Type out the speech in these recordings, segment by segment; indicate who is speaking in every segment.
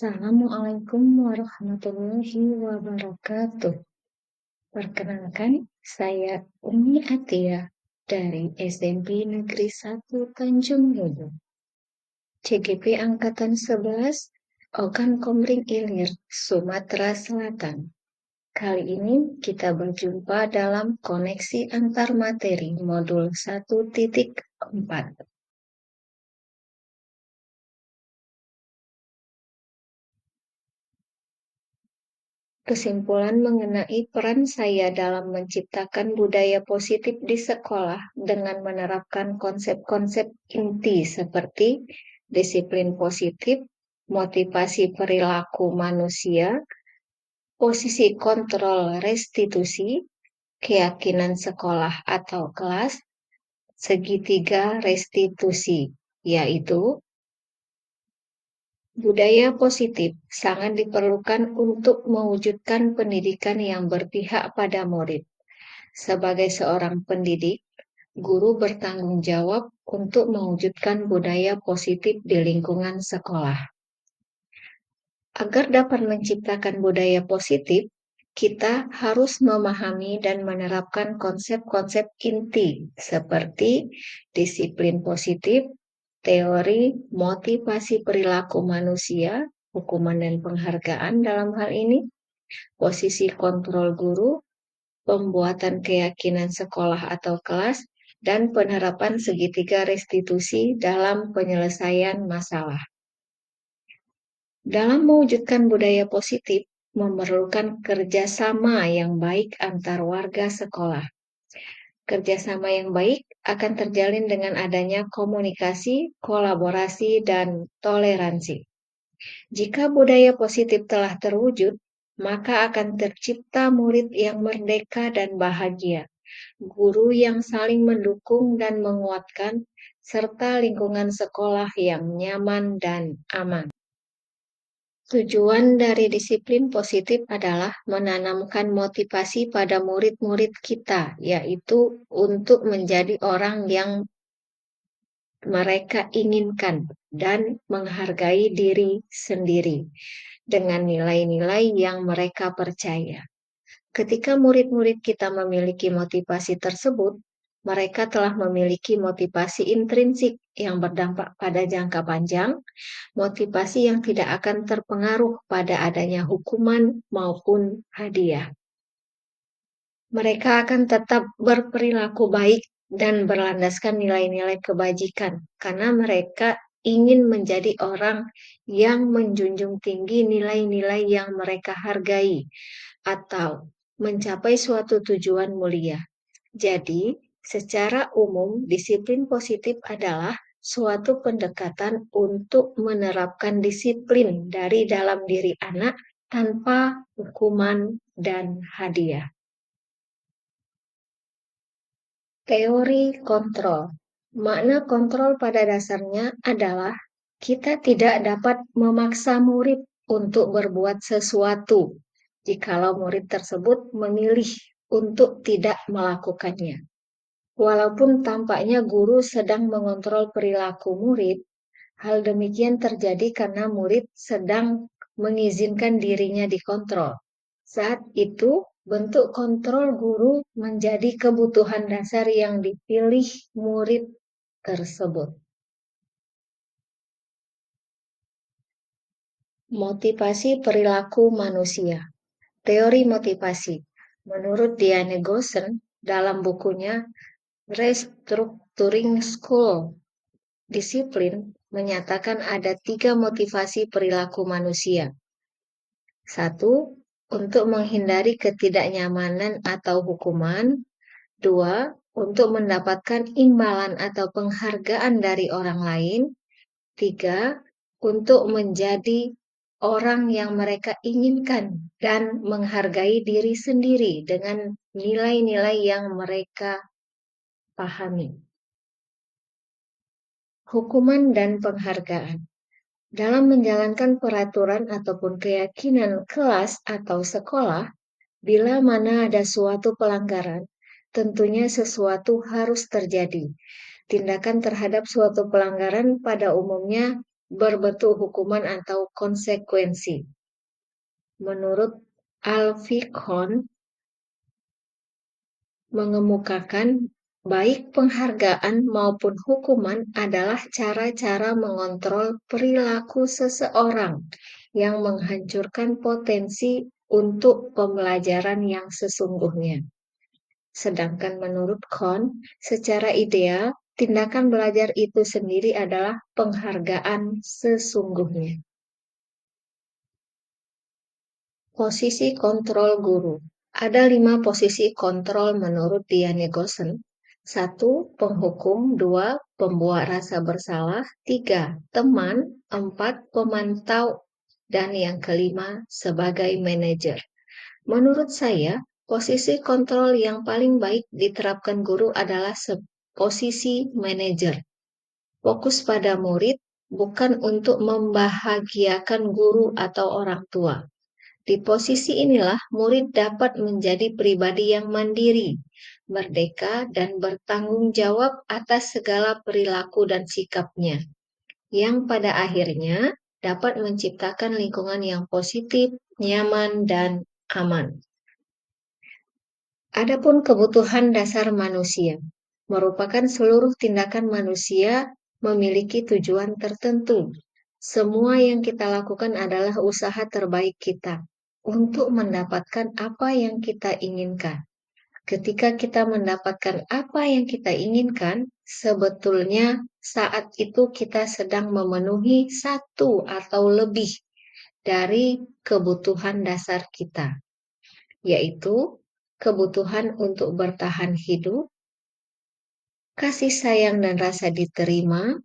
Speaker 1: Assalamualaikum warahmatullahi wabarakatuh. Perkenalkan, saya Umi Atia dari SMP Negeri 1 Tanjung Priok, CGP Angkatan 11, Ogan Komering Ilir, Sumatera Selatan. Kali ini kita berjumpa dalam koneksi antar materi modul 1.4. Kesimpulan mengenai peran saya dalam menciptakan budaya positif di sekolah dengan menerapkan konsep-konsep inti seperti disiplin positif, motivasi perilaku manusia, posisi kontrol restitusi, keyakinan sekolah atau kelas, segitiga restitusi, yaitu budaya positif sangat diperlukan untuk mewujudkan pendidikan yang berpihak pada murid. Sebagai seorang pendidik, guru bertanggung jawab untuk mewujudkan budaya positif di lingkungan sekolah. Agar dapat menciptakan budaya positif, kita harus memahami dan menerapkan konsep-konsep inti seperti disiplin positif, teori motivasi perilaku manusia, hukuman dan penghargaan dalam hal ini, posisi kontrol guru, pembuatan keyakinan sekolah atau kelas, dan penerapan segitiga restitusi dalam penyelesaian masalah. Dalam mewujudkan budaya positif, memerlukan kerjasama yang baik antar warga sekolah. Kerjasama yang baik akan terjalin dengan adanya komunikasi, kolaborasi, dan toleransi. Jika budaya positif telah terwujud, maka akan tercipta murid yang merdeka dan bahagia, guru yang saling mendukung dan menguatkan, serta lingkungan sekolah yang nyaman dan aman. Tujuan dari disiplin positif adalah menanamkan motivasi pada murid-murid kita, yaitu untuk menjadi orang yang mereka inginkan dan menghargai diri sendiri dengan nilai-nilai yang mereka percaya. Ketika murid-murid kita memiliki motivasi tersebut, mereka telah memiliki motivasi intrinsik yang berdampak pada jangka panjang, motivasi yang tidak akan terpengaruh pada adanya hukuman maupun hadiah. Mereka akan tetap berperilaku baik dan berlandaskan nilai-nilai kebajikan karena mereka ingin menjadi orang yang menjunjung tinggi nilai-nilai yang mereka hargai atau mencapai suatu tujuan mulia. Jadi, secara umum, disiplin positif adalah suatu pendekatan untuk menerapkan disiplin dari dalam diri anak tanpa hukuman dan hadiah. Teori kontrol. Makna kontrol pada dasarnya adalah kita tidak dapat memaksa murid untuk berbuat sesuatu jikalau murid tersebut memilih untuk tidak melakukannya. Walaupun tampaknya guru sedang mengontrol perilaku murid, hal demikian terjadi karena murid sedang mengizinkan dirinya dikontrol. Saat itu, bentuk kontrol guru menjadi kebutuhan dasar yang dipilih murid tersebut. Motivasi perilaku manusia. Teori motivasi. Menurut Diane Goosen dalam bukunya Restructuring School Discipline menyatakan ada 3 motivasi perilaku manusia. 1. Untuk menghindari ketidaknyamanan atau hukuman. 2. Untuk mendapatkan imbalan atau penghargaan dari orang lain. 3. Untuk menjadi orang yang mereka inginkan dan menghargai diri sendiri dengan nilai-nilai yang mereka pahami. Hukuman dan penghargaan. Dalam menjalankan peraturan ataupun keyakinan kelas atau sekolah, bila mana ada suatu pelanggaran, tentunya sesuatu harus terjadi. Tindakan terhadap suatu pelanggaran pada umumnya berbentuk hukuman atau konsekuensi. Menurut Alfie Kohn, mengemukakan baik penghargaan maupun hukuman adalah cara-cara mengontrol perilaku seseorang yang menghancurkan potensi untuk pembelajaran yang sesungguhnya. Sedangkan menurut Kohn, secara ideal, tindakan belajar itu sendiri adalah penghargaan sesungguhnya. Posisi kontrol guru. Ada 5 posisi kontrol menurut Diane Gossen. 1. Penghukum. 2. Pembuat rasa bersalah. 3. Teman. 4. Pemantau. Dan yang kelima, sebagai manajer. Menurut saya, posisi kontrol yang paling baik diterapkan guru adalah posisi manajer. Fokus pada murid, bukan untuk membahagiakan guru atau orang tua. Di posisi inilah murid dapat menjadi pribadi yang mandiri, merdeka, dan bertanggung jawab atas segala perilaku dan sikapnya, yang pada akhirnya dapat menciptakan lingkungan yang positif, nyaman, dan aman. Adapun kebutuhan dasar manusia, merupakan seluruh tindakan manusia memiliki tujuan tertentu. Semua yang kita lakukan adalah usaha terbaik kita untuk mendapatkan apa yang kita inginkan. Ketika kita mendapatkan apa yang kita inginkan, sebetulnya saat itu kita sedang memenuhi satu atau lebih dari kebutuhan dasar kita, yaitu kebutuhan untuk bertahan hidup, kasih sayang dan rasa diterima,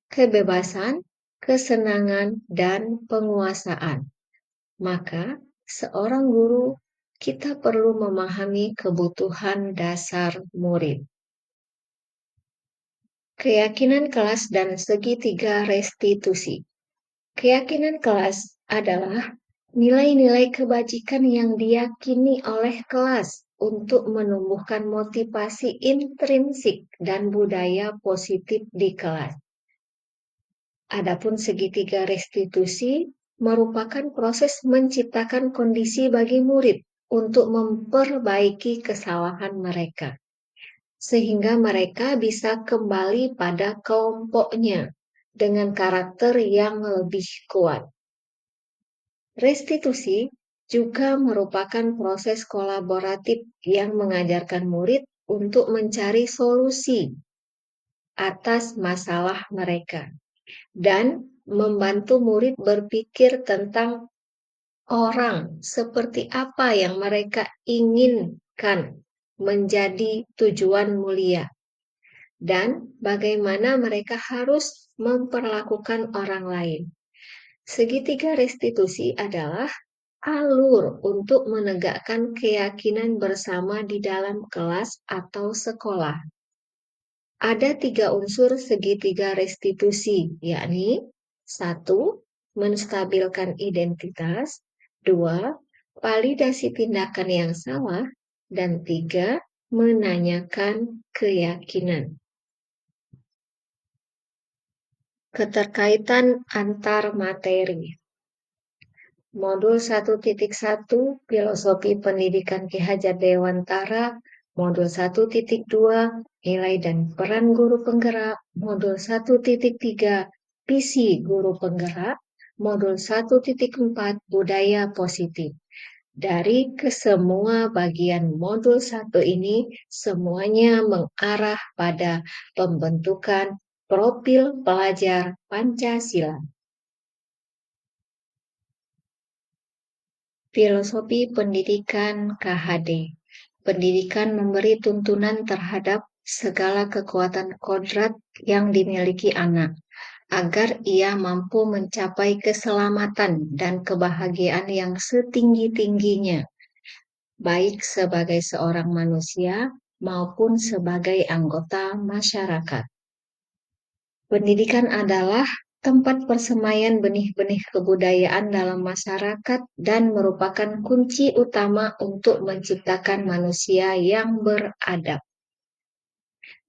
Speaker 1: kebebasan, kesenangan, dan penguasaan. Maka, seorang guru, kita perlu memahami kebutuhan dasar murid. Keyakinan kelas dan segitiga restitusi. Keyakinan kelas adalah nilai-nilai kebajikan yang diyakini oleh kelas untuk menumbuhkan motivasi intrinsik dan budaya positif di kelas. Adapun segitiga restitusi merupakan proses menciptakan kondisi bagi murid untuk memperbaiki kesalahan mereka, sehingga mereka bisa kembali pada kelompoknya dengan karakter yang lebih kuat. Restitusi juga merupakan proses kolaboratif yang mengajarkan murid untuk mencari solusi atas masalah mereka dan membantu murid berpikir tentang orang seperti apa yang mereka inginkan menjadi tujuan mulia dan bagaimana mereka harus memperlakukan orang lain. Segitiga restitusi adalah alur untuk menegakkan keyakinan bersama di dalam kelas atau sekolah. Ada 3 unsur segitiga restitusi, yakni 1. Menstabilkan identitas, 2. Validasi tindakan yang salah, dan 3. Menanyakan keyakinan. Keterkaitan antar materi. Modul 1.1 Filosofi Pendidikan Ki Hajar Dewantara, Modul 1.2 Nilai dan Peran Guru Penggerak, Modul 1.3 Visi Guru Penggerak, Modul 1.4 Budaya Positif. Dari kesemua bagian modul 1 ini, semuanya mengarah pada pembentukan profil pelajar Pancasila. Filosofi Pendidikan KHD. Pendidikan memberi tuntunan terhadap segala kekuatan kodrat yang dimiliki anak, agar ia mampu mencapai keselamatan dan kebahagiaan yang setinggi-tingginya, baik sebagai seorang manusia maupun sebagai anggota masyarakat. Pendidikan adalah tempat persemaian benih-benih kebudayaan dalam masyarakat dan merupakan kunci utama untuk menciptakan manusia yang beradab.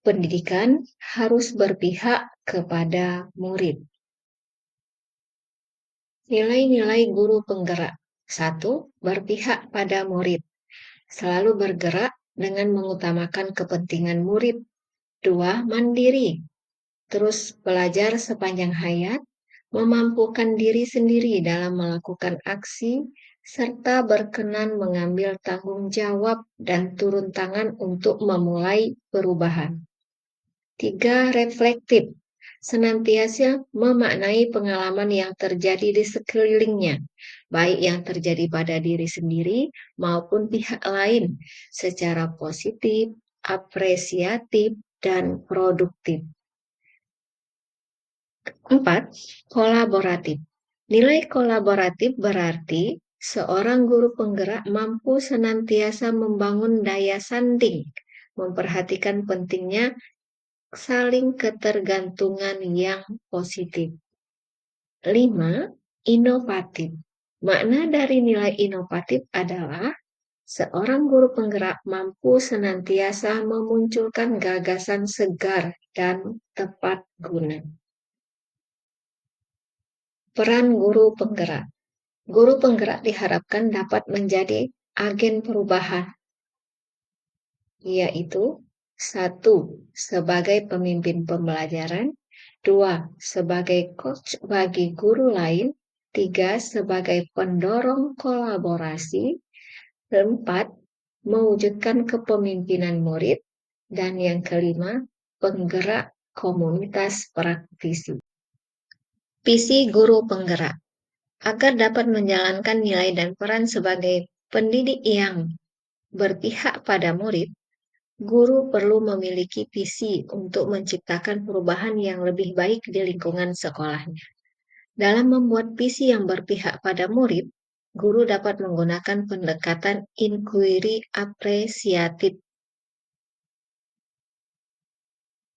Speaker 1: Pendidikan harus berpihak kepada murid. Nilai-nilai guru penggerak. Satu, berpihak pada murid. Selalu bergerak dengan mengutamakan kepentingan murid. Dua, mandiri. Terus belajar sepanjang hayat, memampukan diri sendiri dalam melakukan aksi, serta berkenan mengambil tanggung jawab dan turun tangan untuk memulai perubahan. Tiga, reflektif. Senantiasa memaknai pengalaman yang terjadi di sekelilingnya, baik yang terjadi pada diri sendiri maupun pihak lain, secara positif, apresiatif, dan produktif. 4. Kolaboratif. Nilai kolaboratif berarti seorang guru penggerak mampu senantiasa membangun daya sanding, memperhatikan pentingnya saling ketergantungan yang positif. 5. Inovatif. Makna dari nilai inovatif adalah seorang guru penggerak mampu senantiasa memunculkan gagasan segar dan tepat guna. Peran guru penggerak. Guru penggerak diharapkan dapat menjadi agen perubahan, yaitu 1. Sebagai pemimpin pembelajaran, 2. Sebagai coach bagi guru lain, 3. Sebagai pendorong kolaborasi, 4. Mewujudkan kepemimpinan murid, dan yang kelima, penggerak komunitas praktisi. Visi guru penggerak. Agar dapat menjalankan nilai dan peran sebagai pendidik yang berpihak pada murid, guru perlu memiliki visi untuk menciptakan perubahan yang lebih baik di lingkungan sekolahnya. Dalam membuat visi yang berpihak pada murid, guru dapat menggunakan pendekatan inquiry apresiatif.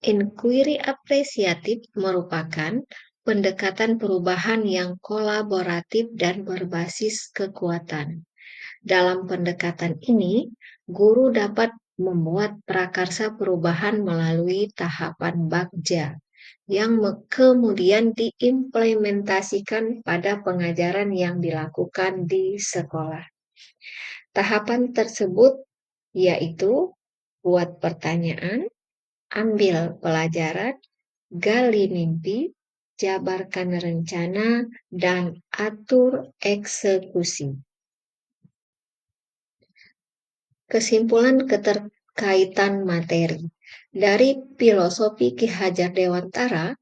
Speaker 1: Inquiry apresiatif merupakan pendekatan perubahan yang kolaboratif dan berbasis kekuatan. Dalam pendekatan ini, guru dapat membuat prakarsa perubahan melalui tahapan bagja yang kemudian diimplementasikan pada pengajaran yang dilakukan di sekolah. Tahapan tersebut yaitu buat pertanyaan, ambil pelajaran, gali mimpi, jabarkan rencana, dan atur eksekusi. Kesimpulan keterkaitan materi. Dari filosofi Ki Hajar Dewantara,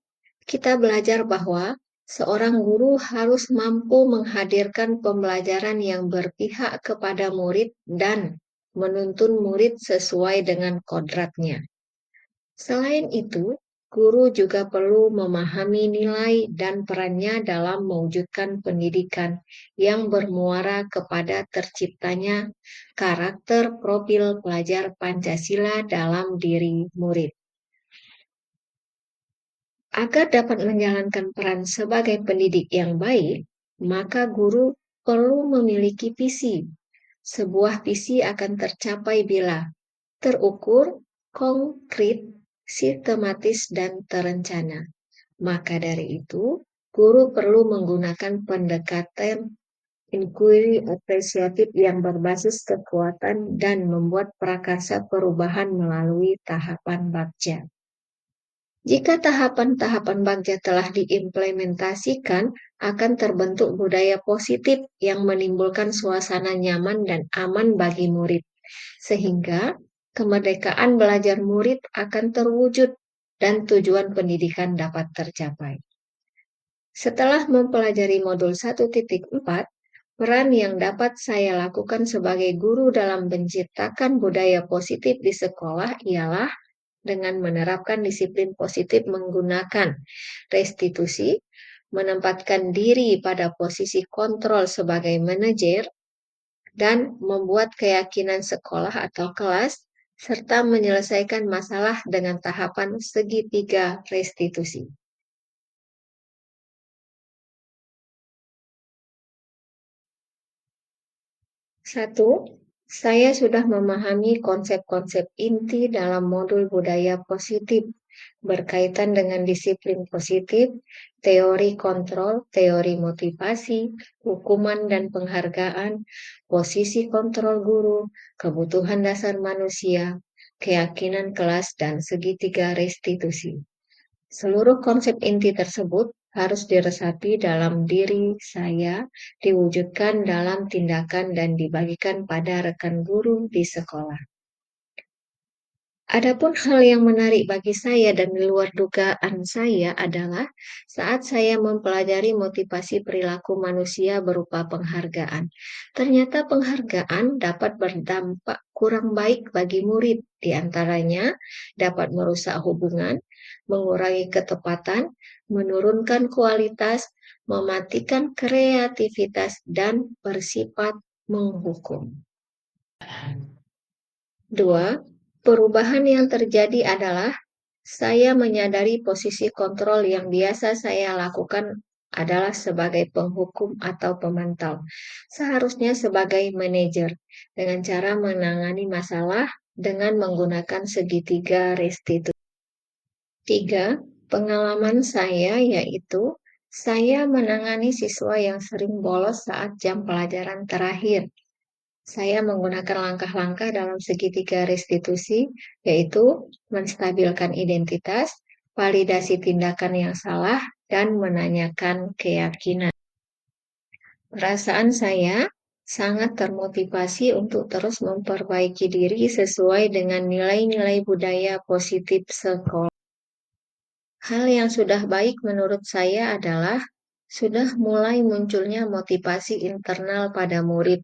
Speaker 1: kita belajar bahwa seorang guru harus mampu menghadirkan pembelajaran yang berpihak kepada murid dan menuntun murid sesuai dengan kodratnya. Selain itu, guru juga perlu memahami nilai dan perannya dalam mewujudkan pendidikan yang bermuara kepada terciptanya karakter profil pelajar Pancasila dalam diri murid. Agar dapat menjalankan peran sebagai pendidik yang baik, maka guru perlu memiliki visi. Sebuah visi akan tercapai bila terukur, konkret, sistematis, dan terencana. Maka dari itu, guru perlu menggunakan pendekatan inquiry apresiatif yang berbasis kekuatan dan membuat prakarsa perubahan melalui tahapan bagja. Jika tahapan-tahapan bagja telah diimplementasikan, akan terbentuk budaya positif yang menimbulkan suasana nyaman dan aman bagi murid, sehingga kemerdekaan belajar murid akan terwujud dan tujuan pendidikan dapat tercapai. Setelah mempelajari modul 1.4, peran yang dapat saya lakukan sebagai guru dalam menciptakan budaya positif di sekolah ialah dengan menerapkan disiplin positif menggunakan restitusi, menempatkan diri pada posisi kontrol sebagai manajer, dan membuat keyakinan sekolah atau kelas, serta menyelesaikan masalah dengan tahapan segitiga restitusi. 1. Saya sudah memahami konsep-konsep inti dalam modul budaya positif berkaitan dengan disiplin positif, teori kontrol, teori motivasi, hukuman dan penghargaan, posisi kontrol guru, kebutuhan dasar manusia, keyakinan kelas, dan segitiga restitusi. Seluruh konsep inti tersebut harus diresapi dalam diri saya, diwujudkan dalam tindakan dan dibagikan pada rekan guru di sekolah. Adapun hal yang menarik bagi saya dan di luar dugaan saya adalah saat saya mempelajari motivasi perilaku manusia berupa penghargaan. Ternyata penghargaan dapat berdampak kurang baik bagi murid, di antaranya dapat merusak hubungan, mengurangi ketepatan, menurunkan kualitas, mematikan kreativitas, dan bersifat menghukum. 2. Perubahan yang terjadi adalah saya menyadari posisi kontrol yang biasa saya lakukan adalah sebagai penghukum atau pemantau, seharusnya sebagai manajer, dengan cara menangani masalah dengan menggunakan segitiga restitusi. 3. Pengalaman saya yaitu saya menangani siswa yang sering bolos saat jam pelajaran terakhir. Saya menggunakan langkah-langkah dalam segitiga restitusi, yaitu menstabilkan identitas, validasi tindakan yang salah, dan menanyakan keyakinan. Perasaan saya sangat termotivasi untuk terus memperbaiki diri sesuai dengan nilai-nilai budaya positif sekolah. Hal yang sudah baik menurut saya adalah sudah mulai munculnya motivasi internal pada murid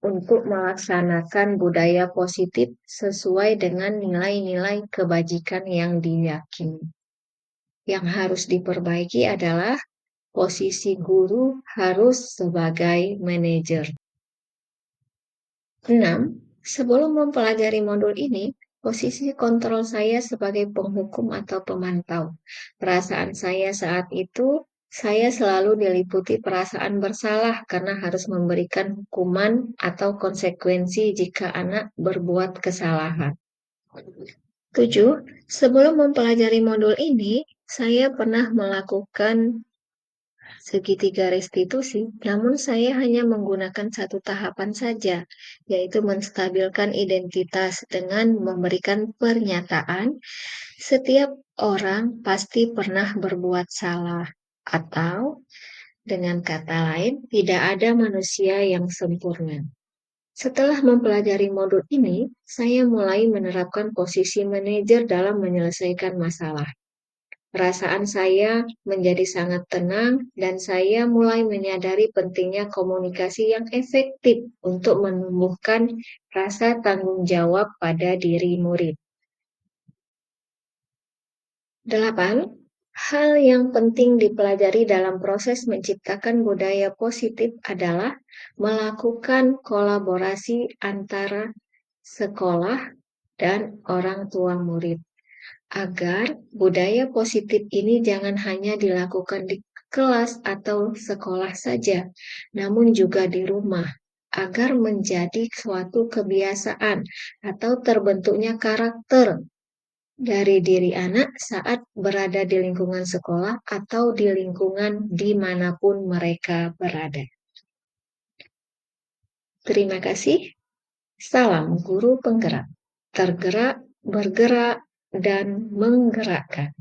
Speaker 1: untuk melaksanakan budaya positif sesuai dengan nilai-nilai kebajikan yang diyakini. Yang harus diperbaiki adalah posisi guru harus sebagai manajer. 6. Sebelum mempelajari modul ini, posisi kontrol saya sebagai penghukum atau pemantau. Perasaan saya saat itu, saya selalu diliputi perasaan bersalah karena harus memberikan hukuman atau konsekuensi jika anak berbuat kesalahan. 7. Sebelum mempelajari modul ini, saya pernah melakukan segitiga restitusi, namun saya hanya menggunakan satu tahapan saja, yaitu menstabilkan identitas dengan memberikan pernyataan setiap orang pasti pernah berbuat salah, atau dengan kata lain, tidak ada manusia yang sempurna. Setelah mempelajari modul ini, saya mulai menerapkan posisi manajer dalam menyelesaikan masalah. Perasaan saya menjadi sangat tenang dan saya mulai menyadari pentingnya komunikasi yang efektif untuk menumbuhkan rasa tanggung jawab pada diri murid. 8. Hal yang penting dipelajari dalam proses menciptakan budaya positif adalah melakukan kolaborasi antara sekolah dan orang tua murid. Agar budaya positif ini jangan hanya dilakukan di kelas atau sekolah saja, namun juga di rumah, agar menjadi suatu kebiasaan atau terbentuknya karakter dari diri anak saat berada di lingkungan sekolah atau di lingkungan dimanapun mereka berada. Terima kasih. Salam guru penggerak. Tergerak, bergerak, dan menggerakkan.